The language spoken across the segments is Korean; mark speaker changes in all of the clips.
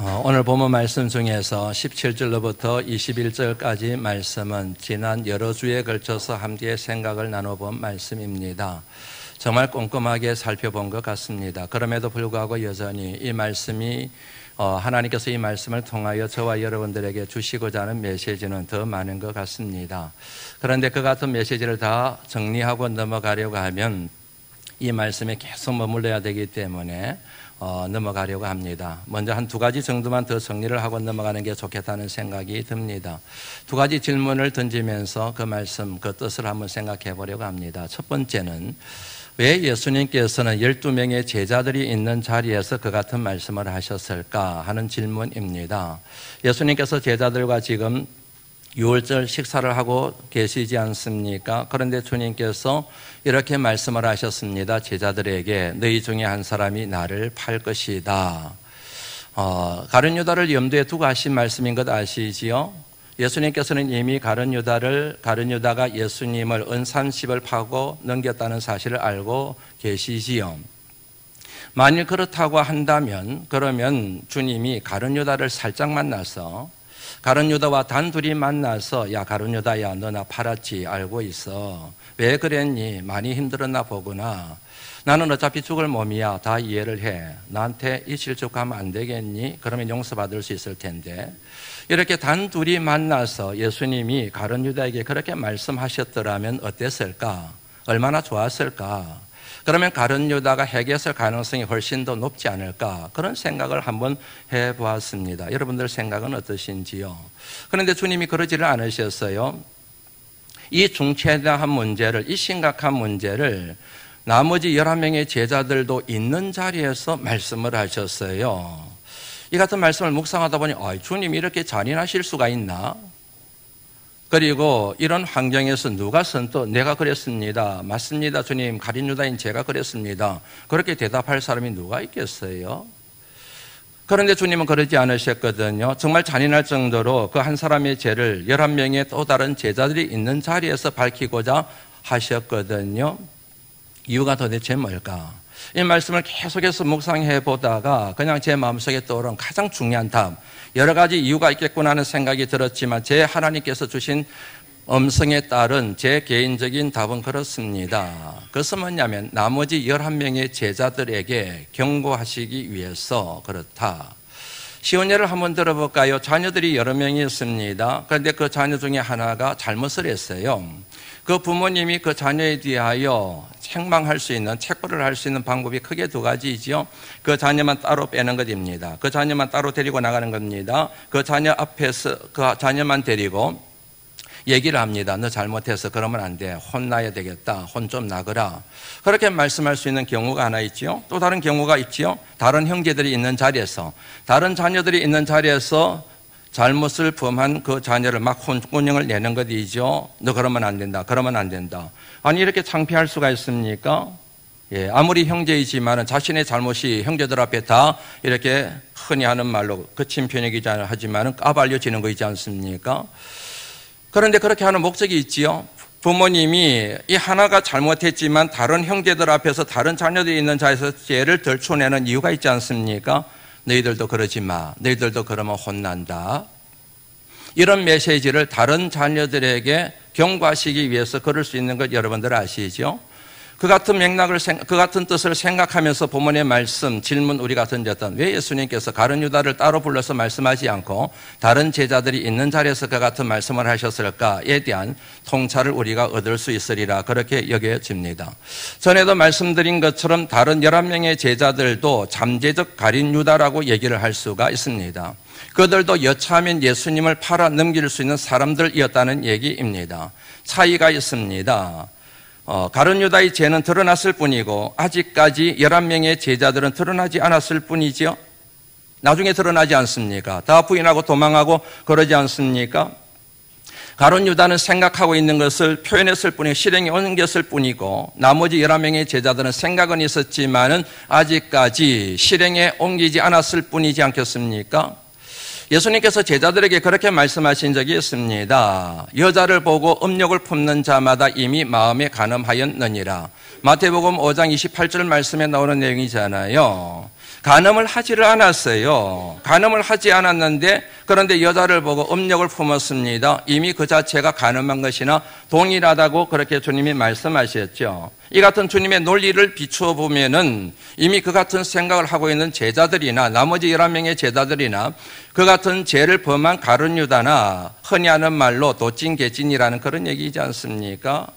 Speaker 1: 오늘 본문 말씀 중에서 17절로부터 21절까지 말씀은 지난 여러 주에 걸쳐서 함께 생각을 나눠본 말씀입니다. 정말 꼼꼼하게 살펴본 것 같습니다. 그럼에도 불구하고 여전히 이 말씀이 하나님께서 이 말씀을 통하여 저와 여러분들에게 주시고자 하는 메시지는 더 많은 것 같습니다. 그런데 그 같은 메시지를 다 정리하고 넘어가려고 하면 이 말씀에 계속 머물러야 되기 때문에 넘어가려고 합니다. 먼저 한 두 가지 정도만 더 정리를 하고 넘어가는 게 좋겠다는 생각이 듭니다. 두 가지 질문을 던지면서 그 말씀, 그 뜻을 한번 생각해 보려고 합니다. 첫 번째는 왜 예수님께서는 12명의 제자들이 있는 자리에서 그 같은 말씀을 하셨을까 하는 질문입니다. 예수님께서 제자들과 지금 유월절 식사를 하고 계시지 않습니까? 그런데 주님께서 이렇게 말씀을 하셨습니다. 제자들에게 너희 중에 한 사람이 나를 팔 것이다. 가룟 유다를 염두에 두고 하신 말씀인 것 아시지요? 예수님께서는 이미 가룟 유다가 예수님을 은 30을 파고 넘겼다는 사실을 알고 계시지요. 만일 그렇다고 한다면 그러면 주님이 가룟 유다를 살짝 만나서 가룟 유다와 단둘이 만나서 야 가룟 유다야 너 나 팔았지 알고 있어. 왜 그랬니? 많이 힘들었나 보구나. 나는 어차피 죽을 몸이야. 다 이해를 해. 나한테 이 실족하면 안 되겠니? 그러면 용서받을 수 있을 텐데. 이렇게 단둘이 만나서 예수님이 가룟 유다에게 그렇게 말씀하셨더라면 어땠을까? 얼마나 좋았을까? 그러면 가룟 유다가 회개했을 가능성이 훨씬 더 높지 않을까? 그런 생각을 한번 해보았습니다. 여러분들 생각은 어떠신지요? 그런데 주님이 그러지를 않으셨어요. 이 중차대한 문제를, 이 심각한 문제를 나머지 11명의 제자들도 있는 자리에서 말씀을 하셨어요. 이 같은 말씀을 묵상하다 보니 주님이 이렇게 잔인하실 수가 있나? 그리고 이런 환경에서 누가 선뜻 내가 그랬습니다. 맞습니다. 주님, 가룟 유다인 제가 그랬습니다. 그렇게 대답할 사람이 누가 있겠어요? 그런데 주님은 그러지 않으셨거든요. 정말 잔인할 정도로 그 한 사람의 죄를 11명의 또 다른 제자들이 있는 자리에서 밝히고자 하셨거든요. 이유가 도대체 뭘까? 이 말씀을 계속해서 묵상해 보다가 그냥 제 마음속에 떠오른 가장 중요한 답, 여러 가지 이유가 있겠구나 하는 생각이 들었지만 제 하나님께서 주신 음성에 따른 제 개인적인 답은 그렇습니다. 그것은 뭐냐면 나머지 11명의 제자들에게 경고하시기 위해서 그렇다. 쉬운 예를 한번 들어볼까요? 자녀들이 여러 명이 있습니다. 그런데 그 자녀 중에 하나가 잘못을 했어요. 그 부모님이 그 자녀에 대하여 책망할 수 있는, 책벌을 할 수 있는 방법이 크게 두 가지이죠. 그 자녀만 따로 빼는 것입니다. 그 자녀만 따로 데리고 나가는 겁니다. 그 자녀 앞에서 그 자녀만 데리고 얘기를 합니다. 너 잘못해서 그러면 안 돼. 혼나야 되겠다. 혼 좀 나거라. 그렇게 말씀할 수 있는 경우가 하나 있지요. 또 다른 경우가 있지요. 다른 형제들이 있는 자리에서, 다른 자녀들이 있는 자리에서 잘못을 범한 그 자녀를 막 혼꾸녕을 내는 것이죠. 너 그러면 안 된다. 그러면 안 된다. 아니 이렇게 창피할 수가 있습니까? 예, 아무리 형제이지만 자신의 잘못이 형제들 앞에 다 이렇게 흔히 하는 말로 거친 표현이지 하지만 까발려지는 거 있지 않습니까? 그런데 그렇게 하는 목적이 있지요. 부모님이 이 하나가 잘못했지만 다른 형제들 앞에서 다른 자녀들이 있는 자리에서 죄를 덜쳐내는 이유가 있지 않습니까? 너희들도 그러지 마. 너희들도 그러면 혼난다. 이런 메시지를 다른 자녀들에게 경고하시기 위해서 그럴 수 있는 것 여러분들 아시죠? 그 같은 맥락을, 그 같은 뜻을 생각하면서 본문의 말씀, 질문 우리가 던졌던 왜 예수님께서 가룟 유다를 따로 불러서 말씀하지 않고 다른 제자들이 있는 자리에서 그 같은 말씀을 하셨을까에 대한 통찰을 우리가 얻을 수 있으리라 그렇게 여겨집니다. 전에도 말씀드린 것처럼 다른 11명의 제자들도 잠재적 가룟 유다라고 얘기를 할 수가 있습니다. 그들도 여차하면 예수님을 팔아 넘길 수 있는 사람들이었다는 얘기입니다. 차이가 있습니다. 가룟 유다의 죄는 드러났을 뿐이고 아직까지 11명의 제자들은 드러나지 않았을 뿐이죠. 나중에 드러나지 않습니까? 다 부인하고 도망하고 그러지 않습니까? 가룟 유다는 생각하고 있는 것을 표현했을 뿐이고 실행에 옮겼을 뿐이고 나머지 11명의 제자들은 생각은 있었지만은 아직까지 실행에 옮기지 않았을 뿐이지 않겠습니까? 예수님께서 제자들에게 그렇게 말씀하신 적이 있습니다. 여자를 보고 음욕을 품는 자마다 이미 마음에 간음하였느니라. 마태복음 5장 28절 말씀에 나오는 내용이잖아요. 간음을 하지를 않았어요. 간음을 하지 않았는데 그런데 여자를 보고 음욕을 품었습니다. 이미 그 자체가 간음한 것이나 동일하다고 그렇게 주님이 말씀하셨죠. 이 같은 주님의 논리를 비추어 보면은 이미 그 같은 생각을 하고 있는 제자들이나 나머지 11명의 제자들이나 그 같은 죄를 범한 가룟 유다나 흔히 하는 말로 도찐개찐이라는 그런 얘기이지 않습니까?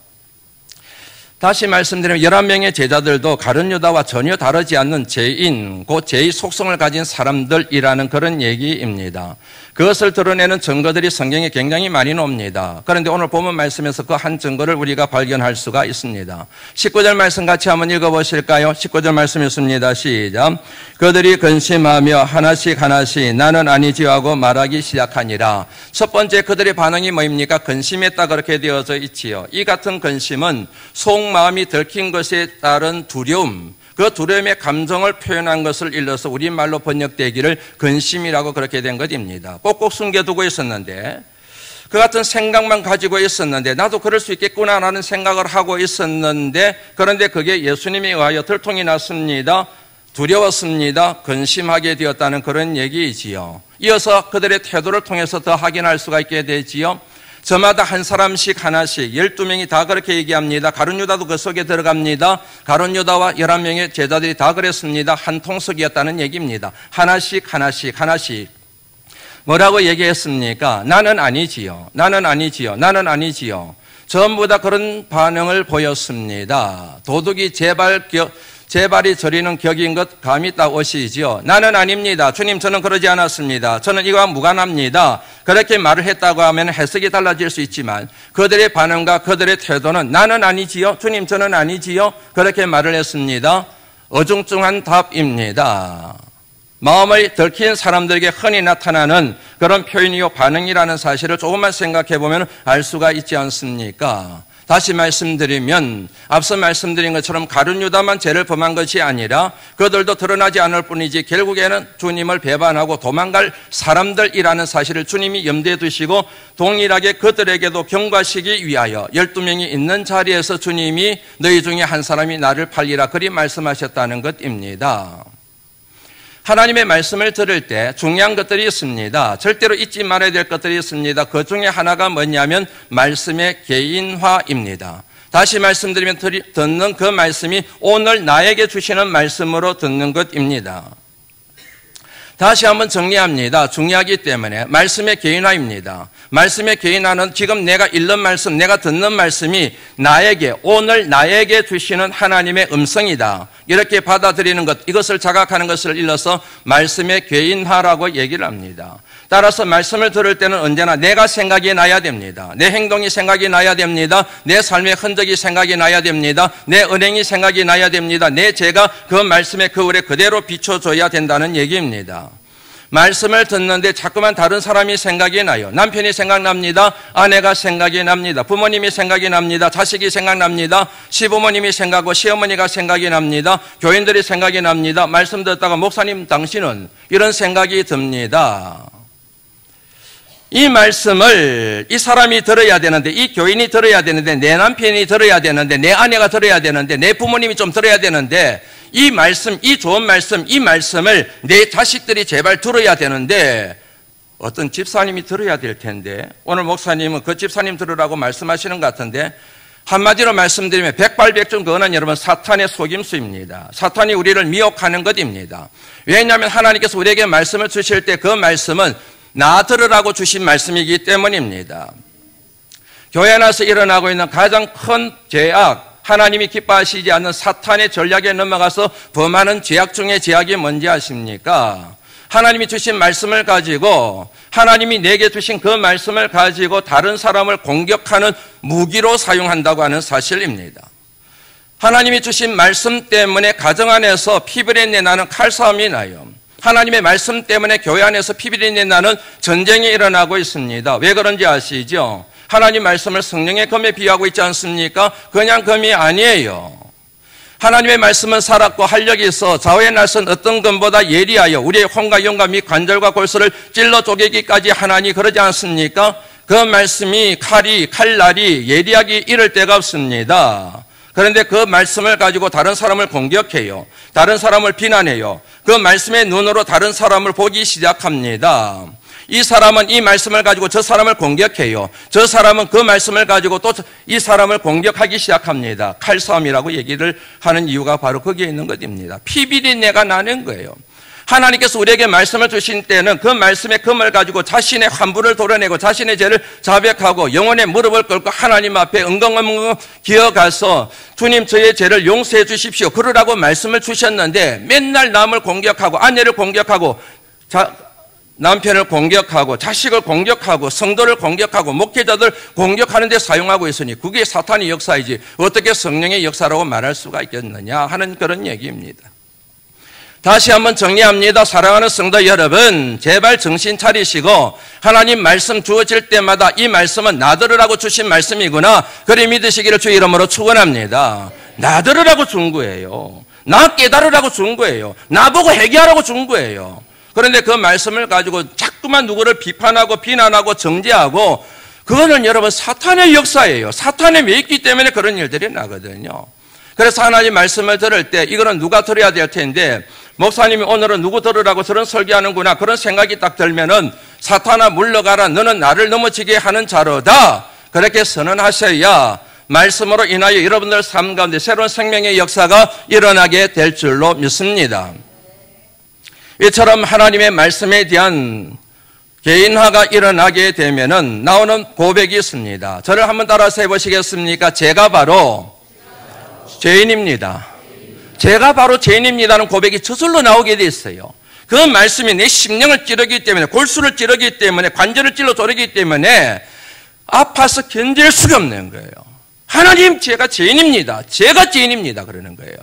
Speaker 1: 다시 말씀드리면 11명의 제자들도 가룟 유다와 전혀 다르지 않는 죄인, 곧 죄의 속성을 가진 사람들이라는 그런 얘기입니다. 그것을 드러내는 증거들이 성경에 굉장히 많이 나옵니다. 그런데 오늘 본문 말씀에서 그 한 증거를 우리가 발견할 수가 있습니다. 19절 말씀 같이 한번 읽어보실까요? 19절 말씀 있습니다. 시작. 그들이 근심하며 하나씩 하나씩 나는 아니지요 하고 말하기 시작하니라. 첫 번째 그들의 반응이 뭐입니까? 근심했다 그렇게 되어져 있지요. 이 같은 근심은 속마음이 들킨 것에 따른 두려움, 그 두려움의 감정을 표현한 것을 일러서 우리말로 번역되기를 근심이라고 그렇게 된 것입니다. 꼭꼭 숨겨두고 있었는데 그 같은 생각만 가지고 있었는데 나도 그럴 수 있겠구나라는 생각을 하고 있었는데 그런데 그게 예수님에 의하여 들통이 났습니다. 두려웠습니다. 근심하게 되었다는 그런 얘기이지요. 이어서 그들의 태도를 통해서 더 확인할 수가 있게 되지요. 저마다 한 사람씩 하나씩 12명이 다 그렇게 얘기합니다. 가룟 유다도 그 속에 들어갑니다. 가룟 유다와 11명의 제자들이 다 그랬습니다. 한 통속이었다는 얘기입니다. 하나씩 하나씩 하나씩 뭐라고 얘기했습니까? 나는 아니지요. 나는 아니지요. 나는 아니지요. 전부 다 그런 반응을 보였습니다. 도둑이 제발이 저리는 격인 것 감이 딱 오시지요. 나는 아닙니다. 주님 저는 그러지 않았습니다. 저는 이거와 무관합니다. 그렇게 말을 했다고 하면 해석이 달라질 수 있지만 그들의 반응과 그들의 태도는 나는 아니지요. 주님 저는 아니지요. 그렇게 말을 했습니다. 어중중한 답입니다. 마음을 들킨 사람들에게 흔히 나타나는 그런 표현이요 반응이라는 사실을 조금만 생각해 보면 알 수가 있지 않습니까? 다시 말씀드리면 앞서 말씀드린 것처럼 가룟 유다만 죄를 범한 것이 아니라 그들도 드러나지 않을 뿐이지 결국에는 주님을 배반하고 도망갈 사람들이라는 사실을 주님이 염두에 두시고 동일하게 그들에게도 경고하시기 위하여 12명이 있는 자리에서 주님이 너희 중에 한 사람이 나를 팔리라 그리 말씀하셨다는 것입니다. 하나님의 말씀을 들을 때 중요한 것들이 있습니다. 절대로 잊지 말아야 될 것들이 있습니다. 그 중에 하나가 뭐냐면 말씀의 개인화입니다. 다시 말씀드리면 듣는 그 말씀이 오늘 나에게 주시는 말씀으로 듣는 것입니다. 다시 한번 정리합니다. 중요하기 때문에 말씀의 개인화입니다. 말씀의 개인화는 지금 내가 읽는 말씀, 내가 듣는 말씀이 나에게 오늘 나에게 주시는 하나님의 음성이다. 이렇게 받아들이는 것, 이것을 자각하는 것을 일러서 말씀의 개인화라고 얘기를 합니다. 따라서 말씀을 들을 때는 언제나 내가 생각이 나야 됩니다. 내 행동이 생각이 나야 됩니다. 내 삶의 흔적이 생각이 나야 됩니다. 내 은행이 생각이 나야 됩니다. 내 죄가 그 말씀의 거울에 그대로 비춰줘야 된다는 얘기입니다. 말씀을 듣는데 자꾸만 다른 사람이 생각이 나요. 남편이 생각납니다. 아내가 생각이 납니다. 부모님이 생각이 납니다. 자식이 생각납니다. 시부모님이 생각하고 시어머니가 생각이 납니다. 교인들이 생각이 납니다. 말씀 듣다가 목사님 당신은 이런 생각이 듭니다. 이 말씀을 이 사람이 들어야 되는데 이 교인이 들어야 되는데 내 남편이 들어야 되는데 내 아내가 들어야 되는데 내 부모님이 좀 들어야 되는데 이 말씀, 이 좋은 말씀, 이 말씀을 내 자식들이 제발 들어야 되는데 어떤 집사님이 들어야 될 텐데 오늘 목사님은 그 집사님 들으라고 말씀하시는 것 같은데 한마디로 말씀드리면 백발백중 그거는 여러분 사탄의 속임수입니다. 사탄이 우리를 미혹하는 것입니다. 왜냐하면 하나님께서 우리에게 말씀을 주실 때 그 말씀은 나 들으라고 주신 말씀이기 때문입니다. 교회 안에서 일어나고 있는 가장 큰 죄악, 하나님이 기뻐하시지 않는 사탄의 전략에 넘어가서 범하는 죄악 중에 죄악이 뭔지 아십니까? 하나님이 주신 말씀을 가지고 하나님이 내게 주신 그 말씀을 가지고 다른 사람을 공격하는 무기로 사용한다고 하는 사실입니다. 하나님이 주신 말씀 때문에 가정 안에서 피비린내 나는 칼싸움이 나요. 하나님의 말씀 때문에 교회 안에서 피비린내 나는 전쟁이 일어나고 있습니다. 왜 그런지 아시죠? 하나님 말씀을 성령의 검에 비유하고 있지 않습니까? 그냥 검이 아니에요. 하나님의 말씀은 살았고 활력이 있어 좌우의 날선 어떤 검보다 예리하여 우리의 혼과 영과 및 관절과 골수를 찔러 쪼개기까지 하나니 그러지 않습니까? 그 말씀이 칼날이 예리하기 이를 데가 없습니다. 그런데 그 말씀을 가지고 다른 사람을 공격해요. 다른 사람을 비난해요. 그 말씀의 눈으로 다른 사람을 보기 시작합니다. 이 사람은 이 말씀을 가지고 저 사람을 공격해요. 저 사람은 그 말씀을 가지고 또 이 사람을 공격하기 시작합니다. 칼싸움이라고 얘기를 하는 이유가 바로 거기에 있는 것입니다. 피비린내가 나는 거예요. 하나님께서 우리에게 말씀을 주신 때는 그 말씀의 금을 가지고 자신의 환부를 도려내고 자신의 죄를 자백하고 영혼의 무릎을 꿇고 하나님 앞에 응엉응엉 기어가서 주님 저의 죄를 용서해 주십시오 그러라고 말씀을 주셨는데 맨날 남을 공격하고 아내를 공격하고 남편을 공격하고 자식을 공격하고 성도를 공격하고 목회자들 공격하는 데 사용하고 있으니 그게 사탄의 역사이지 어떻게 성령의 역사라고 말할 수가 있겠느냐 하는 그런 얘기입니다. 다시 한번 정리합니다. 사랑하는 성도 여러분, 제발 정신 차리시고 하나님 말씀 주어질 때마다 이 말씀은 나 들으라고 주신 말씀이구나 그리 믿으시기를 주 이름으로 축원합니다. 나 들으라고 준 거예요. 나 깨달으라고 준 거예요. 나보고 회개하라고 준 거예요. 그런데 그 말씀을 가지고 자꾸만 누구를 비판하고 비난하고 정죄하고 그거는 여러분 사탄의 역사예요. 사탄의 매있기 때문에 그런 일들이 나거든요. 그래서 하나님 말씀을 들을 때 이거는 누가 들어야 될 텐데 목사님이 오늘은 누구 들으라고 저런 설교하는구나 그런 생각이 딱 들면은 사탄아 물러가라 너는 나를 넘어지게 하는 자로다 그렇게 선언하셔야 말씀으로 인하여 여러분들 삶 가운데 새로운 생명의 역사가 일어나게 될 줄로 믿습니다. 이처럼 하나님의 말씀에 대한 개인화가 일어나게 되면은 나오는 고백이 있습니다. 저를 한번 따라서 해보시겠습니까? 제가 바로 죄인입니다. 제가 바로 죄인입니다는 고백이 저절로 나오게 돼 있어요. 그 말씀이 내 심령을 찌르기 때문에 골수를 찌르기 때문에 관절을 찔러 조르기 때문에 아파서 견딜 수가 없는 거예요. 하나님 제가 죄인입니다. 제가 죄인입니다 그러는 거예요.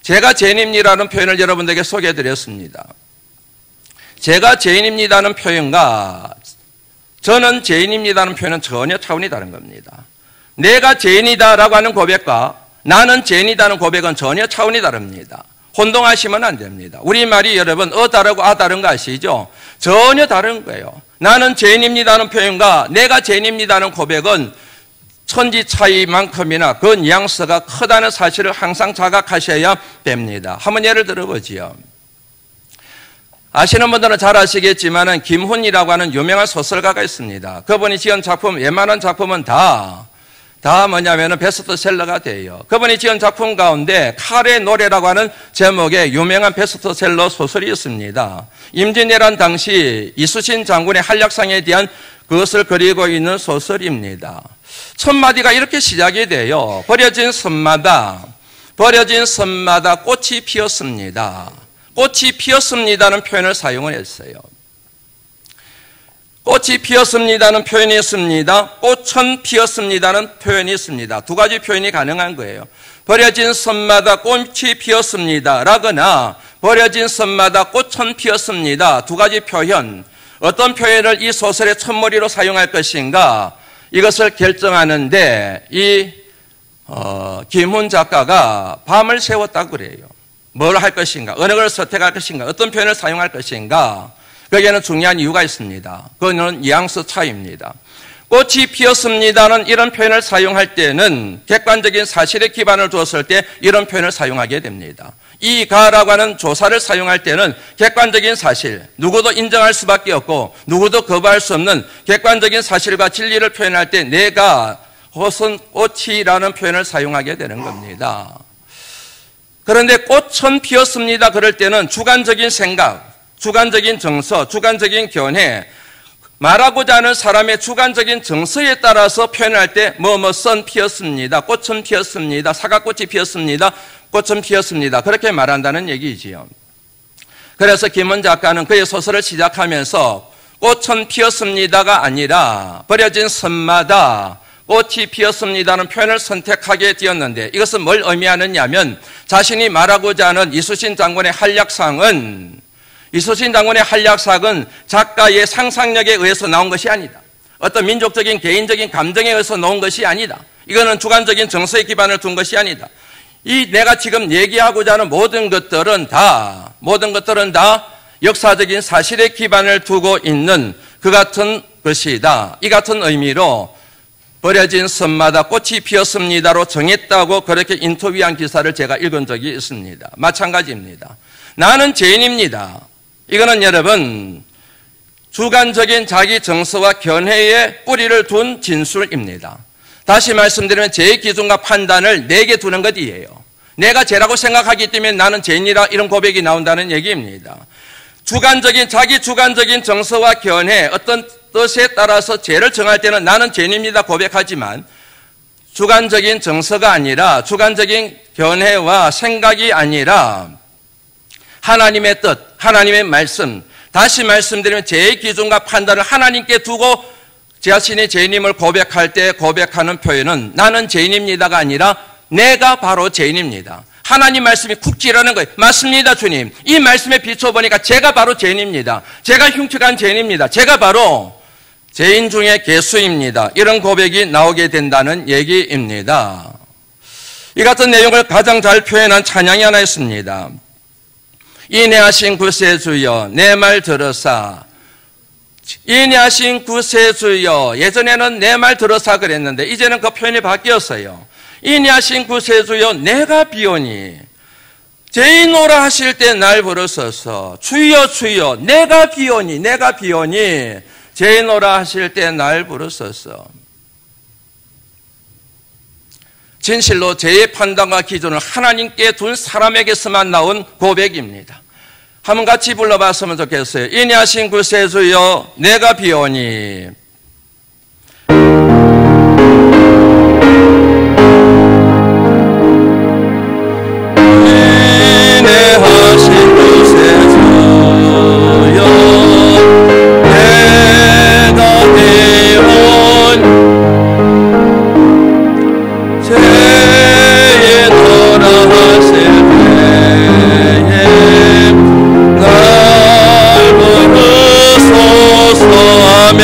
Speaker 1: 제가 죄인입니다라는 표현을 여러분들에게 소개해드렸습니다. 제가 죄인입니다는 표현과 저는 죄인입니다는 표현은 전혀 차원이 다른 겁니다. 내가 죄인이다라고 하는 고백과 나는 죄인이다는 고백은 전혀 차원이 다릅니다. 혼동하시면 안 됩니다. 우리말이 여러분 다르고 다른 거 아시죠? 전혀 다른 거예요. 나는 죄인입니다는 표현과 내가 죄인입니다는 고백은 천지 차이만큼이나 그 뉘앙스가 크다는 사실을 항상 자각하셔야 됩니다. 한번 예를 들어보지요. 아시는 분들은 잘 아시겠지만 김훈이라고 하는 유명한 소설가가 있습니다. 그분이 지은 작품 웬만한 작품은 다 뭐냐면은 베스트셀러가 돼요. 그분이 지은 작품 가운데 칼의 노래라고 하는 제목의 유명한 베스트셀러 소설이 있습니다. 임진왜란 당시 이수신 장군의 한략상에 대한 그것을 그리고 있는 소설입니다. 첫 마디가 이렇게 시작이 돼요. 버려진 섬마다 꽃이 피었습니다. 꽃이 피었습니다는 표현을 사용을 했어요. 꽃이 피었습니다는 표현이 있습니다. 꽃은 피었습니다는 표현이 있습니다. 두 가지 표현이 가능한 거예요. 버려진 섬마다 꽃이 피었습니다 라거나 버려진 섬마다 꽃은 피었습니다. 두 가지 표현. 어떤 표현을 이 소설의 첫머리로 사용할 것인가 이것을 결정하는데 이 김훈 작가가 밤을 새웠다고 그래요. 뭘 할 것인가 어느 걸 선택할 것인가 어떤 표현을 사용할 것인가 거기에는 중요한 이유가 있습니다. 그거는 뉘앙스 차이입니다. 꽃이 피었습니다는 이런 표현을 사용할 때는 객관적인 사실에 기반을 두었을 때 이런 표현을 사용하게 됩니다. 이가라고 하는 조사를 사용할 때는 객관적인 사실, 누구도 인정할 수밖에 없고 누구도 거부할 수 없는 객관적인 사실과 진리를 표현할 때 내가 꽃은 꽃이라는 표현을 사용하게 되는 겁니다. 그런데 꽃은 피었습니다 그럴 때는 주관적인 생각, 주관적인 정서, 주관적인 견해, 말하고자 하는 사람의 주관적인 정서에 따라서 표현할 때 뭐뭐선 피었습니다. 꽃은 피었습니다. 사과꽃이 피었습니다. 꽃은 피었습니다. 그렇게 말한다는 얘기지요. 그래서 김훈 작가는 그의 소설을 시작하면서 꽃은 피었습니다가 아니라 버려진 섬마다 꽃이 피었습니다는 표현을 선택하게 되었는데 이것은 뭘 의미하느냐 하면 자신이 말하고자 하는 이수신 장군의 한략상은 작가의 상상력에 의해서 나온 것이 아니다. 어떤 민족적인 개인적인 감정에 의해서 나온 것이 아니다. 이거는 주관적인 정서에 기반을 둔 것이 아니다. 이 내가 지금 얘기하고자 하는 모든 것들은 다 역사적인 사실에 기반을 두고 있는 그 같은 것이다. 이 같은 의미로 버려진 섬마다 꽃이 피었습니다로 정했다고 그렇게 인터뷰한 기사를 제가 읽은 적이 있습니다. 마찬가지입니다. 나는 죄인입니다. 이거는 여러분 주관적인 자기 정서와 견해에 뿌리를 둔 진술입니다. 다시 말씀드리면 죄의 기준과 판단을 내게 두는 것이에요. 내가 죄라고 생각하기 때문에 나는 죄인이라 이런 고백이 나온다는 얘기입니다. 자기 주관적인 정서와 견해, 어떤 뜻에 따라서 죄를 정할 때는 나는 죄인입니다 고백하지만 주관적인 정서가 아니라 주관적인 견해와 생각이 아니라 하나님의 뜻, 하나님의 말씀, 다시 말씀드리면 죄의 기준과 판단을 하나님께 두고 자신이 죄인임을 고백할 때 고백하는 표현은 나는 죄인입니다가 아니라 내가 바로 죄인입니다. 하나님 말씀이 쿡 찌르는 거예요. 맞습니다, 주님. 이 말씀에 비춰보니까 제가 바로 죄인입니다. 제가 흉측한 죄인입니다. 제가 바로 죄인 중에 괴수입니다. 이런 고백이 나오게 된다는 얘기입니다. 이 같은 내용을 가장 잘 표현한 찬양이 하나 있습니다. 인내하신 구세주여 내 말 들으사. 인내하신 구세주여, 예전에는 내 말 들으사 그랬는데 이제는 그 표현이 바뀌었어요. 인내하신 구세주여 내가 비오니, 죄인오라 하실 때 날 부르소서. 주여 주여 내가 비오니, 내가 비오니 죄인오라 하실 때 날 부르소서. 진실로 죄의 판단과 기준을 하나님께 둔 사람에게서만 나온 고백입니다. 한번 같이 불러봤으면 좋겠어요. 인내하신 구세주여 내가 비오니. 인내하신 구세주여 내가 비오니 죄인오라 하실 때에 날 부르소서. 아멘.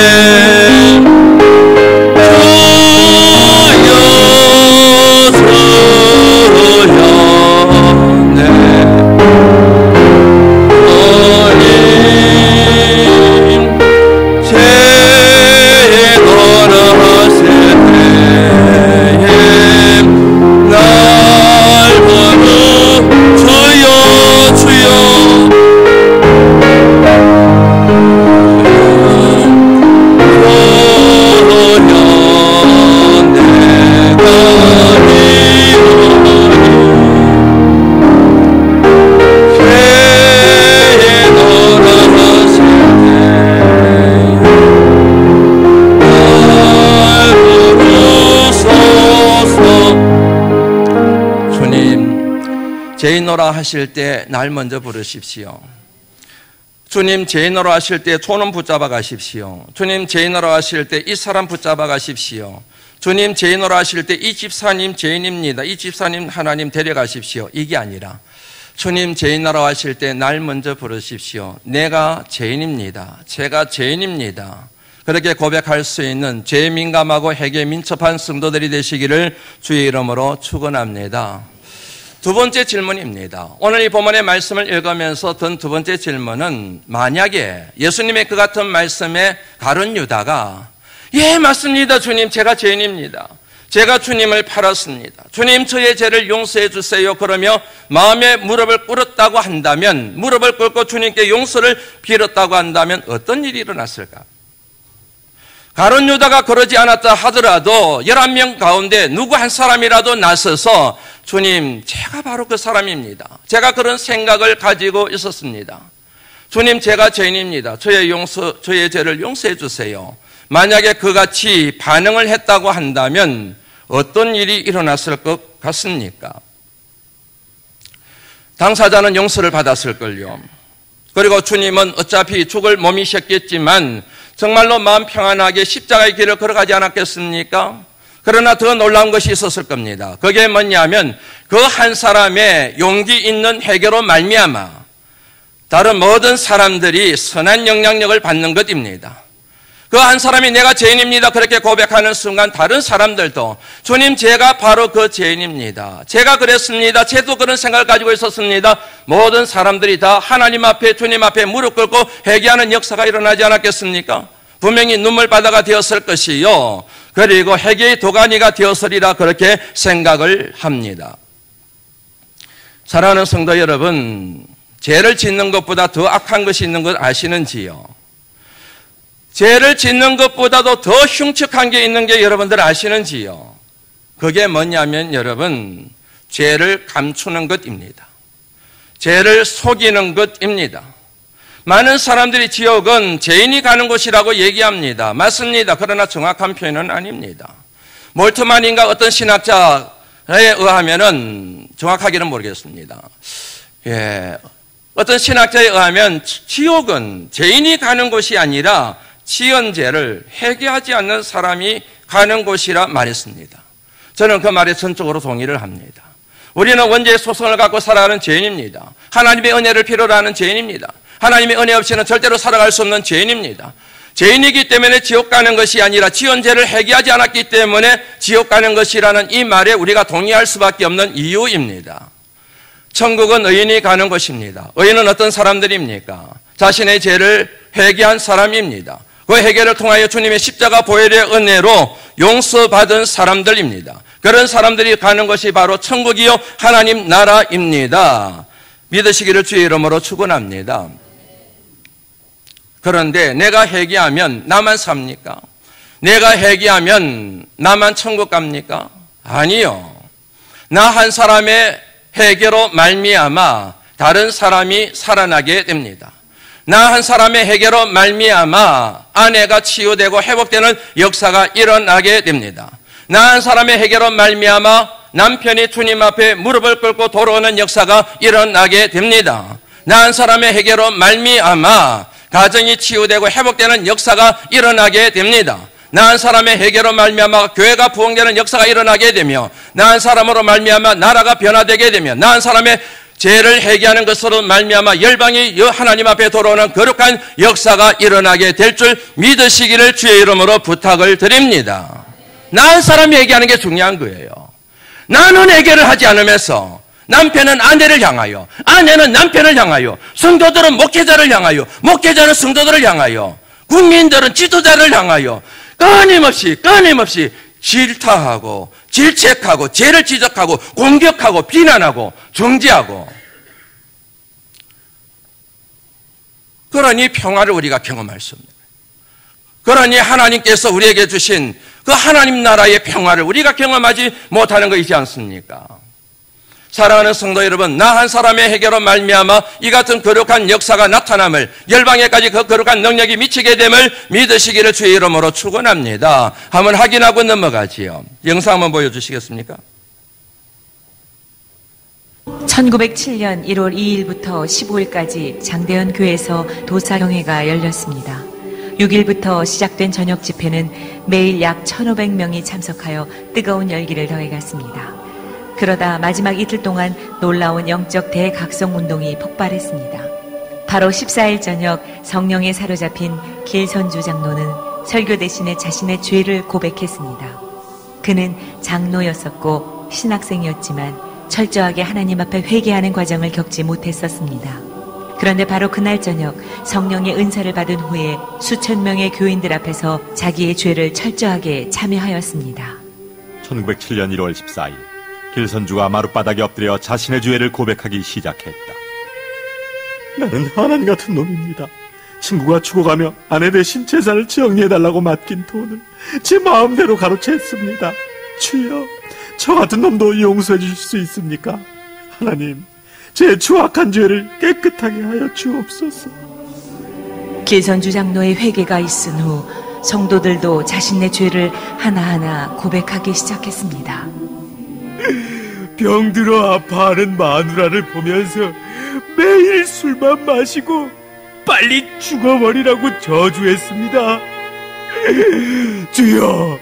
Speaker 1: 죄인오라 하실 때 날 먼저 부르십시오. 주님 죄인오라 하실 때 손은 붙잡아 가십시오. 주님 죄인오라 하실 때 이 사람 붙잡아 가십시오. 주님 죄인오라 하실 때 이 집사님 죄인입니다. 이 집사님 하나님 데려가십시오. 이게 아니라 주님 죄인오라 하실 때 날 먼저 부르십시오. 내가 죄인입니다. 제가 죄인입니다. 그렇게 고백할 수 있는 죄에 민감하고 핵에 민첩한 성도들이 되시기를 주의 이름으로 축원합니다. 두 번째 질문입니다. 오늘 이 본문의 말씀을 읽으면서 든 두 번째 질문은, 만약에 예수님의 그 같은 말씀에 가룟 유다가 예 맞습니다 주님 제가 죄인입니다. 제가 주님을 팔았습니다. 주님 저의 죄를 용서해 주세요. 그러며 마음에 무릎을 꿇었다고 한다면, 무릎을 꿇고 주님께 용서를 빌었다고 한다면 어떤 일이 일어났을까? 가룟 유다가 그러지 않았다 하더라도 11명 가운데 누구 한 사람이라도 나서서 주님 제가 바로 그 사람입니다. 제가 그런 생각을 가지고 있었습니다. 주님 제가 죄인입니다. 저의 죄를 용서해 주세요. 만약에 그같이 반응을 했다고 한다면 어떤 일이 일어났을 것 같습니까? 당사자는 용서를 받았을걸요. 그리고 주님은 어차피 죽을 몸이셨겠지만 정말로 마음 평안하게 십자가의 길을 걸어가지 않았겠습니까? 그러나 더 놀라운 것이 있었을 겁니다. 그게 뭐냐면 그 한 사람의 용기 있는 회개로 말미암아 다른 모든 사람들이 선한 영향력을 받는 것입니다. 그 한 사람이 내가 죄인입니다 그렇게 고백하는 순간 다른 사람들도 주님 제가 바로 그 죄인입니다. 제가 그랬습니다. 저도 그런 생각을 가지고 있었습니다. 모든 사람들이 다 하나님 앞에 주님 앞에 무릎 꿇고 회개하는 역사가 일어나지 않았겠습니까? 분명히 눈물바다가 되었을 것이요, 그리고 회개의 도가니가 되었으리라 그렇게 생각을 합니다. 사랑하는 성도 여러분, 죄를 짓는 것보다 더 악한 것이 있는 것 아시는지요? 죄를 짓는 것보다도 더 흉측한 게 있는 게 여러분들 아시는지요? 그게 뭐냐면 여러분, 죄를 감추는 것입니다. 죄를 속이는 것입니다. 많은 사람들이 지옥은 죄인이 가는 곳이라고 얘기합니다. 맞습니다. 그러나 정확한 표현은 아닙니다. 몰트만인가 어떤 신학자에 의하면은, 정확하게는 모르겠습니다. 어떤 신학자에 의하면 지옥은 죄인이 가는 곳이 아니라 지은 죄를 회개하지 않는 사람이 가는 곳이라 말했습니다. 저는 그 말에 전적으로 동의를 합니다. 우리는 원죄의 소성을 갖고 살아가는 죄인입니다. 하나님의 은혜를 필요로 하는 죄인입니다. 하나님의 은혜 없이는 절대로 살아갈 수 없는 죄인입니다. 죄인이기 때문에 지옥 가는 것이 아니라 지은 죄를 회개하지 않았기 때문에 지옥 가는 것이라는 이 말에 우리가 동의할 수밖에 없는 이유입니다. 천국은 의인이 가는 것입니다. 의인은 어떤 사람들입니까? 자신의 죄를 회개한 사람입니다. 그 회개를 통하여 주님의 십자가 보혈의 은혜로 용서받은 사람들입니다. 그런 사람들이 가는 것이 바로 천국이요 하나님 나라입니다. 믿으시기를 주의 이름으로 축원합니다. 그런데 내가 회개하면 나만 삽니까? 내가 회개하면 나만 천국 갑니까? 아니요. 나 한 사람의 회개로 말미암아 다른 사람이 살아나게 됩니다. 나 한 사람의 회개로 말미암아 아내가 치유되고 회복되는 역사가 일어나게 됩니다. 나 한 사람의 회개로 말미암아 남편이 주님 앞에 무릎을 꿇고 돌아오는 역사가 일어나게 됩니다. 나 한 사람의 회개로 말미암아 가정이 치유되고 회복되는 역사가 일어나게 됩니다. 나 한 사람의 회개로 말미암아 교회가 부흥되는 역사가 일어나게 되며, 나 한 사람으로 말미암아 나라가 변화되게 되며, 나 한 사람의 죄를 회개하는 것으로 말미암아 열방이 하나님 앞에 돌아오는 거룩한 역사가 일어나게 될 줄 믿으시기를 주의 이름으로 부탁을 드립니다. 나 한 사람이 회개하는 게 중요한 거예요. 나는 회개를 하지 않으면서 남편은 아내를 향하여, 아내는 남편을 향하여, 성도들은 목회자를 향하여, 목회자는 성도들을 향하여, 국민들은 지도자를 향하여 끊임없이 질타하고 질책하고 죄를 지적하고 공격하고 비난하고 정죄하고, 그러니 평화를 우리가 경험할 수 없는, 그러니 하나님께서 우리에게 주신 그 하나님 나라의 평화를 우리가 경험하지 못하는 것이지 않습니까? 사랑하는 성도 여러분, 나 한 사람의 회개로 말미암아 이 같은 거룩한 역사가 나타남을, 열방에까지 그 거룩한 능력이 미치게 됨을 믿으시기를 주의 이름으로 축원합니다. 한번 확인하고 넘어가지요. 영상 한번 보여주시겠습니까?
Speaker 2: 1907년 1월 2일부터 15일까지 장대현 교회에서 도사경회가 열렸습니다. 6일부터 시작된 저녁 집회는 매일 약 1,500명이 참석하여 뜨거운 열기를 더해갔습니다. 그러다 마지막 이틀 동안 놀라운 영적 대각성운동이 폭발했습니다. 바로 14일 저녁 성령에 사로잡힌 길선주 장로는 설교 대신에 자신의 죄를 고백했습니다. 그는 장로였었고 신학생이었지만 철저하게 하나님 앞에 회개하는 과정을 겪지 못했었습니다. 그런데 바로 그날 저녁 성령의 은사를 받은 후에 수천 명의 교인들 앞에서 자기의 죄를 철저하게 참여하였습니다.
Speaker 3: 1907년 1월 14일 길선주가 마룻바닥에 엎드려 자신의 죄를 고백하기 시작했다.
Speaker 4: 나는 하나님 같은 놈입니다. 친구가 죽어가며 아내 대신 재산을 정리해달라고 맡긴 돈을 제 마음대로 가로챘습니다. 주여, 저 같은 놈도 용서해 주실 수 있습니까? 하나님, 제 추악한 죄를 깨끗하게 하여 주옵소서.
Speaker 2: 길선주 장로의 회개가 있은 후 성도들도 자신의 죄를 하나하나 고백하기 시작했습니다.
Speaker 4: 병들어 아파하는 마누라를 보면서 매일 술만 마시고 빨리 죽어버리라고 저주했습니다. 주여,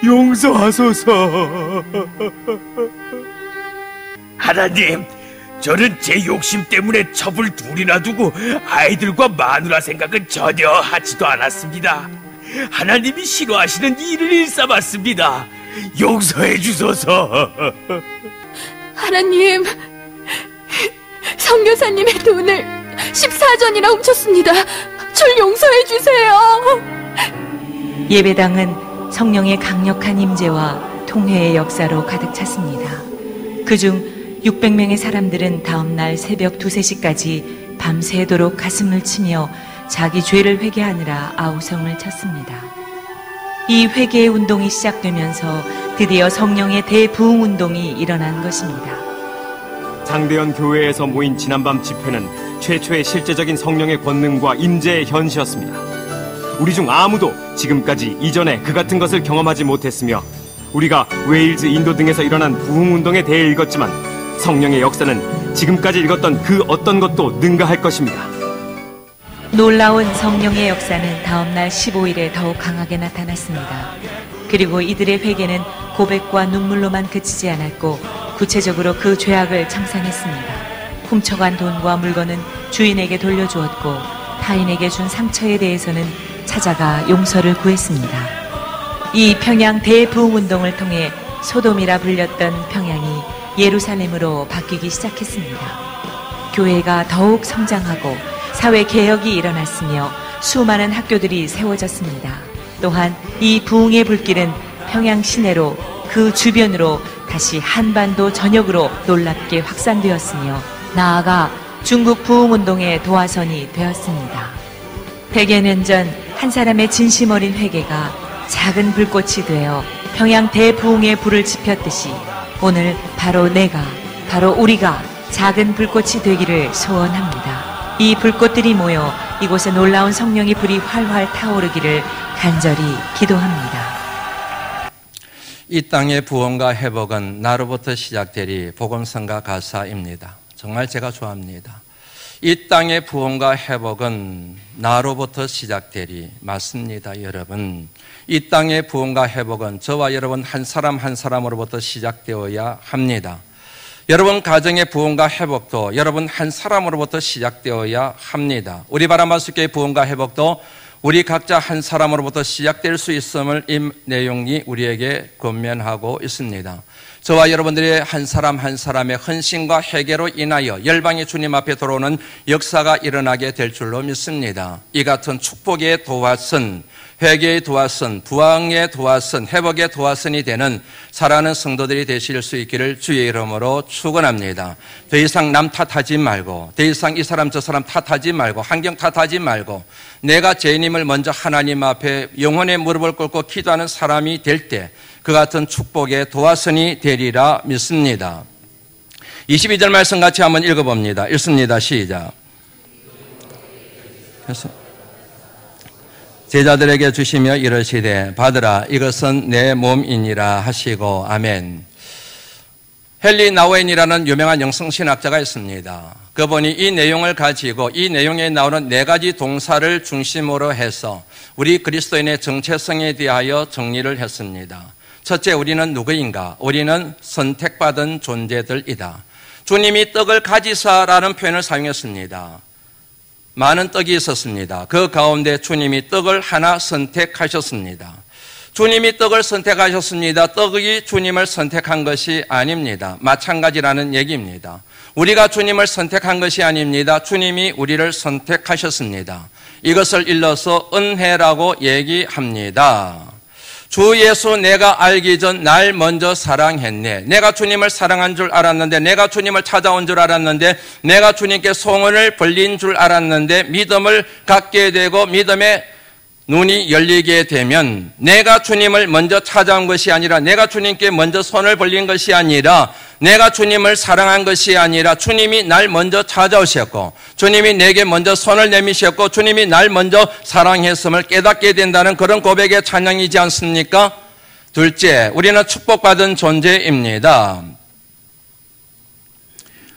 Speaker 4: 용서하소서.
Speaker 5: 하나님, 저는 제 욕심 때문에 첩을 둘이나 두고 아이들과 마누라 생각은 전혀 하지도 않았습니다. 하나님이 싫어하시는 일을 일삼았습니다. 용서해 주소서.
Speaker 6: 하나님, 선교사님의 돈을 14전이나 훔쳤습니다. 절 용서해 주세요.
Speaker 2: 예배당은 성령의 강력한 임재와 통회의 역사로 가득 찼습니다. 그중 600명의 사람들은 다음날 새벽 2, 3시까지 밤새도록 가슴을 치며 자기 죄를 회개하느라 아우성을 쳤습니다. 이 회개의 운동이 시작되면서 드디어 성령의 대부흥 운동이 일어난 것입니다.
Speaker 6: 장대현 교회에서 모인 지난밤 집회는 최초의 실제적인 성령의 권능과 임재의 현시였습니다. 우리 중 아무도 지금까지 이전에 그 같은 것을 경험하지 못했으며 우리가 웨일즈, 인도 등에서 일어난 부흥운동에 대해 읽었지만 성령의 역사는 지금까지 읽었던 그 어떤 것도 능가할 것입니다.
Speaker 2: 놀라운 성령의 역사는 다음날 15일에 더욱 강하게 나타났습니다. 그리고 이들의 회개는 고백과 눈물로만 그치지 않았고 구체적으로 그 죄악을 청산했습니다. 훔쳐간 돈과 물건은 주인에게 돌려주었고 타인에게 준 상처에 대해서는 찾아가 용서를 구했습니다. 이 평양 대부흥운동을 통해 소돔이라 불렸던 평양이 예루살렘으로 바뀌기 시작했습니다. 교회가 더욱 성장하고 사회개혁이 일어났으며 수많은 학교들이 세워졌습니다. 또한 이 부흥의 불길은 평양 시내로 그 주변으로 다시 한반도 전역으로 놀랍게 확산되었으며 나아가 중국 부흥운동의 도화선이 되었습니다. 100여 년 전 한 사람의 진심 어린 회개가 작은 불꽃이 되어 평양 대부흥의 불을 지폈듯이 오늘 바로 우리가 작은 불꽃이 되기를 소원합니다. 이 불꽃들이 모여 이곳에 놀라운 성령의 불이 활활 타오르기를 간절히 기도합니다.
Speaker 1: 이 땅의 부흥과 회복은 나로부터 시작되리 복음성가 가사입니다. 정말 제가 좋아합니다. 이 땅의 부흥과 회복은 나로부터 시작되리. 맞습니다, 여러분. 이 땅의 부흥과 회복은 저와 여러분 한 사람 한 사람으로부터 시작되어야 합니다. 여러분 가정의 부흥과 회복도 여러분 한 사람으로부터 시작되어야 합니다. 우리 바람바스교의 부흥과 회복도 우리 각자 한 사람으로부터 시작될 수 있음을 이 내용이 우리에게 권면하고 있습니다. 저와 여러분들의 한 사람 한 사람의 헌신과 회개로 인하여 열방의 주님 앞에 돌아오는 역사가 일어나게 될 줄로 믿습니다. 이 같은 축복의 도화선, 회개의 도화선, 부흥의 도화선, 회복의 도화선이 되는 사랑하는 성도들이 되실 수 있기를 주의 이름으로 축원합니다. 더 이상 남 탓하지 말고, 더 이상 이 사람 저 사람 탓하지 말고, 환경 탓하지 말고, 내가 죄인임을 먼저 하나님 앞에 영혼의 무릎을 꿇고 기도하는 사람이 될 때 그 같은 축복의 도화선이 되리라 믿습니다. 22절 말씀 같이 한번 읽어봅니다. 읽습니다. 시작. 제자들에게 주시며 이르시되 받으라 이것은 내 몸이니라 하시고 아멘. 헨리 나우엔이라는 유명한 영성신학자가 있습니다. 그분이 이 내용을 가지고 이 내용에 나오는 4가지 동사를 중심으로 해서 우리 그리스도인의 정체성에 대하여 정리를 했습니다. 첫째, 우리는 누구인가? 우리는 선택받은 존재들이다. 주님이 떡을 가지사라는 표현을 사용했습니다. 많은 떡이 있었습니다. 그 가운데 주님이 떡을 하나 선택하셨습니다. 주님이 떡을 선택하셨습니다. 떡이 주님을 선택한 것이 아닙니다. 마찬가지라는 얘기입니다. 우리가 주님을 선택한 것이 아닙니다. 주님이 우리를 선택하셨습니다. 이것을 일러서 은혜라고 얘기합니다. 주 예수 내가 알기 전 날 먼저 사랑했네. 내가 주님을 사랑한 줄 알았는데, 내가 주님을 찾아온 줄 알았는데, 내가 주님께 소원을 벌린 줄 알았는데 믿음을 갖게 되고 믿음의 눈이 열리게 되면 내가 주님을 먼저 찾아온 것이 아니라, 내가 주님께 먼저 손을 벌린 것이 아니라, 내가 주님을 사랑한 것이 아니라 주님이 날 먼저 찾아오셨고 주님이 내게 먼저 손을 내미셨고 주님이 날 먼저 사랑했음을 깨닫게 된다는 그런 고백의 찬양이지 않습니까? 둘째, 우리는 축복받은 존재입니다.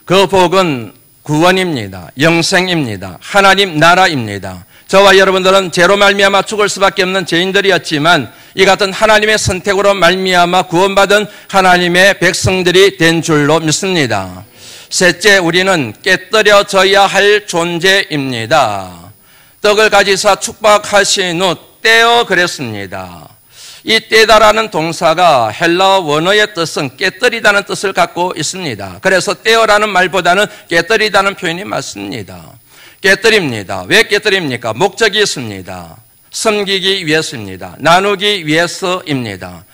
Speaker 1: 그 복은 구원입니다. 영생입니다. 하나님 나라입니다. 저와 여러분들은 죄로 말미암아 죽을 수밖에 없는 죄인들이었지만 이 같은 하나님의 선택으로 말미암아 구원받은 하나님의 백성들이 된 줄로 믿습니다. 셋째, 우리는 깨뜨려져야 할 존재입니다. 떡을 가지사 축복하신 후 떼어 그랬습니다. 이 떼다라는 동사가 헬라어 원어의 뜻은 깨뜨리다는 뜻을 갖고 있습니다. 그래서 떼어라는 말보다는 깨뜨리다는 표현이 맞습니다. 깨뜨립니다. 왜 깨뜨립니까? 목적이 있습니다. 섬기기 위해서입니다. 나누기 위해서입니다.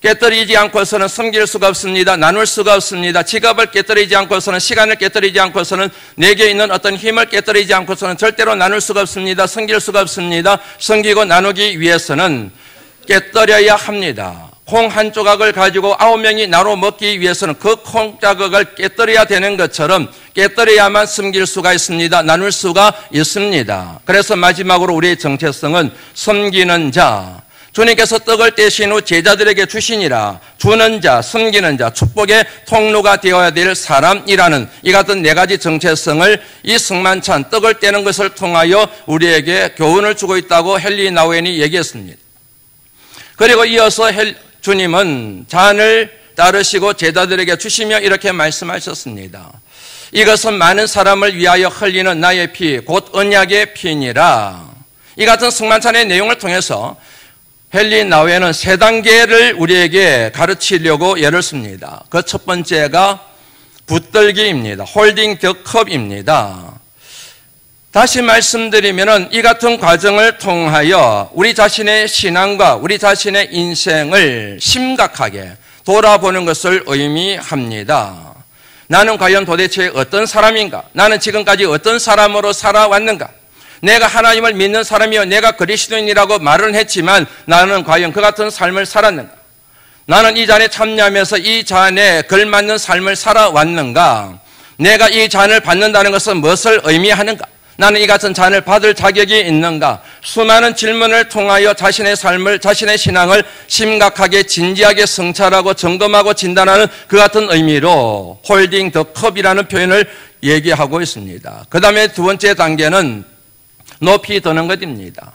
Speaker 1: 깨뜨리지 않고서는 섬길 수가 없습니다. 나눌 수가 없습니다. 지갑을 깨뜨리지 않고서는, 시간을 깨뜨리지 않고서는, 내게 있는 어떤 힘을 깨뜨리지 않고서는 절대로 나눌 수가 없습니다. 섬길 수가 없습니다. 섬기고 나누기 위해서는 깨뜨려야 합니다. 콩 한 조각을 가지고 9명이 나눠 먹기 위해서는 그 콩 자국을 깨뜨려야 되는 것처럼 깨뜨려야만 섬길 수가 있습니다. 나눌 수가 있습니다. 그래서 마지막으로 우리의 정체성은 섬기는 자, 주님께서 떡을 떼신 후 제자들에게 주시니라, 주는 자, 섬기는 자, 축복의 통로가 되어야 될 사람이라는 이 같은 네 가지 정체성을 이 승만찬 떡을 떼는 것을 통하여 우리에게 교훈을 주고 있다고 헨리 나우엔이 얘기했습니다. 그리고 이어서 주님은 잔을 따르시고 제자들에게 주시며 이렇게 말씀하셨습니다. 이것은 많은 사람을 위하여 흘리는 나의 피, 곧 언약의 피니라. 이 같은 승만찬의 내용을 통해서 헨리 나우엔은 세 단계를 우리에게 가르치려고 예를 씁니다. 그 첫 번째가 붙들기입니다. 홀딩 더 컵입니다. 다시 말씀드리면은 이 같은 과정을 통하여 우리 자신의 신앙과 우리 자신의 인생을 심각하게 돌아보는 것을 의미합니다. 나는 과연 도대체 어떤 사람인가? 나는 지금까지 어떤 사람으로 살아왔는가? 내가 하나님을 믿는 사람이요, 내가 그리스도인이라고 말은 했지만 나는 과연 그 같은 삶을 살았는가? 나는 이 잔에 참여하면서 이 잔에 걸맞는 삶을 살아왔는가? 내가 이 잔을 받는다는 것은 무엇을 의미하는가? 나는 이 같은 잔을 받을 자격이 있는가? 수많은 질문을 통하여 자신의 삶을, 자신의 신앙을 심각하게 진지하게 성찰하고 점검하고 진단하는 그 같은 의미로 홀딩 더 컵이라는 표현을 얘기하고 있습니다. 그 다음에 두 번째 단계는 높이 드는 것입니다.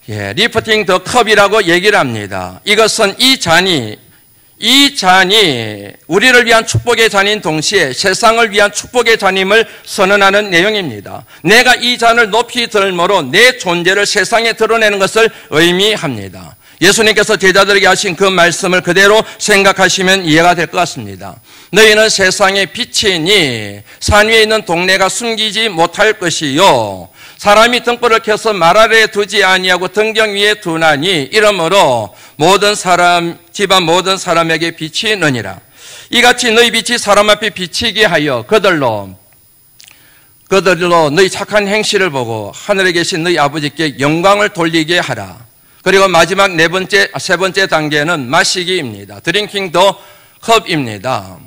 Speaker 1: 리프팅 더 컵이라고 얘기를 합니다. 이것은 이 잔이 우리를 위한 축복의 잔인 동시에 세상을 위한 축복의 잔임을 선언하는 내용입니다. 내가 이 잔을 높이 들므로 내 존재를 세상에 드러내는 것을 의미합니다. 예수님께서 제자들에게 하신 그 말씀을 그대로 생각하시면 이해가 될 것 같습니다. 너희는 세상의 빛이니 산 위에 있는 동네가 숨기지 못할 것이요, 사람이 등불을 켜서 말 아래에 두지 아니하고 등경 위에 두나니 이러므로 모든 사람, 집안 모든 사람에게 빛이 느니라. 이같이 너희 빛이 사람 앞에 비치게 하여 그들로 너희 착한 행실을 보고 하늘에 계신 너희 아버지께 영광을 돌리게 하라. 그리고 마지막 세 번째 단계는 마시기입니다. 드링킹 더 컵입니다.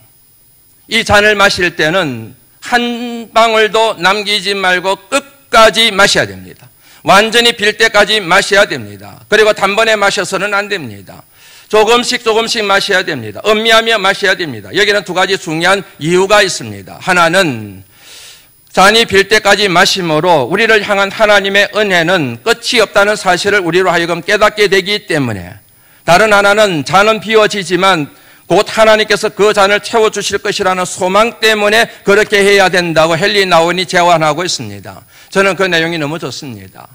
Speaker 1: 이 잔을 마실 때는 한 방울도 남기지 말고 끝까지 마셔야 됩니다. 완전히 빌 때까지 마셔야 됩니다. 그리고 단번에 마셔서는 안 됩니다. 조금씩 마셔야 됩니다. 음미하며 마셔야 됩니다. 여기는 두 가지 중요한 이유가 있습니다. 하나는 잔이 빌 때까지 마심으로 우리를 향한 하나님의 은혜는 끝이 없다는 사실을 우리로 하여금 깨닫게 되기 때문에, 다른 하나는 잔은 비워지지만 곧 하나님께서 그 잔을 채워주실 것이라는 소망 때문에 그렇게 해야 된다고 헨리 나우엔이 제안하고 있습니다. 저는 그 내용이 너무 좋습니다.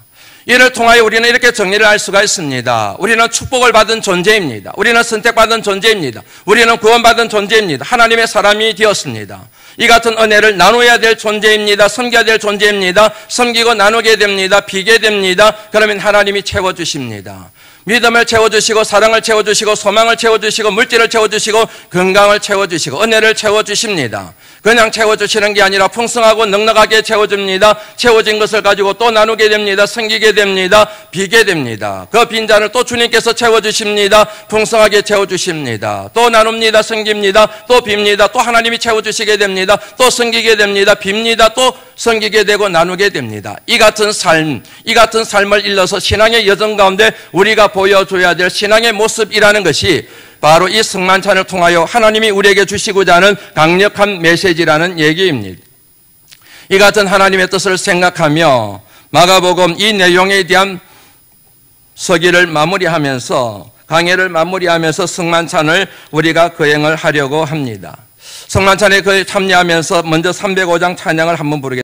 Speaker 1: 이를 통하여 우리는 이렇게 정리를 할 수가 있습니다. 우리는 축복을 받은 존재입니다. 우리는 선택받은 존재입니다. 우리는 구원받은 존재입니다. 하나님의 사람이 되었습니다. 이 같은 은혜를 나눠야 될 존재입니다. 섬겨야 될 존재입니다. 섬기고 나누게 됩니다. 비게 됩니다. 그러면 하나님이 채워주십니다. 믿음을 채워주시고, 사랑을 채워주시고, 소망을 채워주시고, 물질을 채워주시고, 건강을 채워주시고, 은혜를 채워주십니다. 그냥 채워주시는 게 아니라 풍성하고 넉넉하게 채워줍니다. 채워진 것을 가지고 또 나누게 됩니다. 섬기게 됩니다. 비게 됩니다. 그 빈잔을 또 주님께서 채워주십니다. 풍성하게 채워주십니다. 또 나눕니다. 섬깁니다. 또 빕니다. 또 하나님이 채워주시게 됩니다. 또 섬기게 됩니다. 빕니다. 또 섬기게 되고 나누게 됩니다. 이 같은 삶을 일러서 신앙의 여정 가운데 우리가 보여줘야 될 신앙의 모습이라는 것이 바로 이 승만찬을 통하여 하나님이 우리에게 주시고자 하는 강력한 메시지라는 얘기입니다. 이 같은 하나님의 뜻을 생각하며 마가복음 이 내용에 대한 서기를 마무리하면서, 강해를 마무리하면서 승만찬을 우리가 거행을 하려고 합니다. 승만찬에 참여하면서 먼저 305장 찬양을 한번 부르겠습니다.